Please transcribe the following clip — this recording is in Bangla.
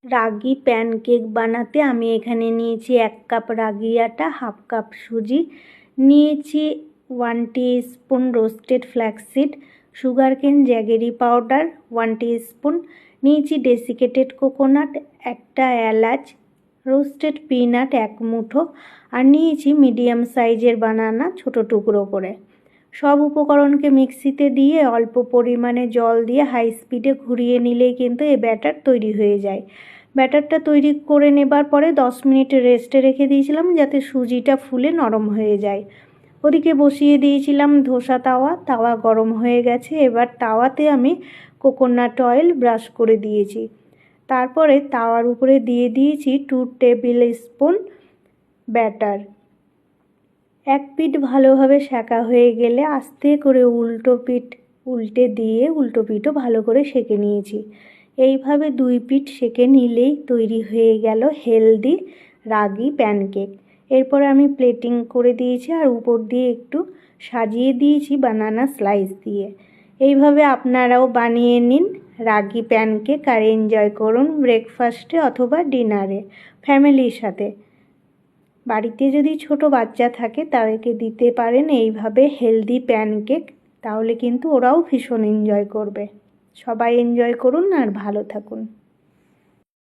রাগি প্যানকেক বানাতে আমি এখানে নিয়েছি 1 কাপ রাগি আটা, হাফ কাপ সুজি, নিয়েছি 1 teaspoon roasted flaxseed, sugarcane jaggery powder 1 teaspoon, নিয়েছি ডেসিকেটেড কোকোনাট, একটা এলাচ, রোস্টেড পিনাট 1 মুঠো, আর নিয়েছি মিডিয়াম সাইজের বানানা ছোট টুকরো করে। সব উপকরণকে মিক্সিতে দিয়ে অল্প পরিমাণে জল দিয়ে হাই স্পিডে ঘুরিয়ে নিলেই কিন্তু এই ব্যাটার তৈরি হয়ে যায়। ব্যাটারটা তৈরি করে নেবার পরে 10 মিনিট রেস্টে রেখে দিয়েছিলাম যাতে সুজিটা ফুলে নরম হয়ে যায়। ওদিকে বসিয়ে দিয়েছিলাম ধোসা তাওয়া গরম হয়ে গেছে। এবার তাওয়াতে আমি কোকোনাট অয়েল ব্রাশ করে দিয়েছি। তারপরে তাওয়ার উপরে দিয়ে দিয়েছি 2 টেবিল স্পুন ব্যাটার। এক পিঠ ভালোভাবে সেঁকা হয়ে গেলে আস্তে করে উল্টে দিয়ে উল্টো পিঠও ভালো করে সেঁকে নিয়েছি। এইভাবে 2 পিঠ সেঁকে নিলেই তৈরি হয়ে গেল হেলদি রাগি প্যানকেক। এরপর আমি প্লেটিং করে দিয়েছি আর উপর দিয়ে একটু সাজিয়ে দিয়েছি বানানা স্লাইস দিয়ে। এইভাবে আপনারাও বানিয়ে নিন রাগি প্যানকেক আর এনজয় করুন ব্রেকফাস্টে অথবা ডিনারে ফ্যামিলির সাথে। বাড়িতে যদি ছোট বাচ্চা থাকে তাদেরকে দিতে পারেন এইভাবে হেলদি প্যানকেক, তাহলে কিন্তু ওরাও ভীষণ এনজয় করবে। সবাই এনজয় করুন আর ভালো থাকুন।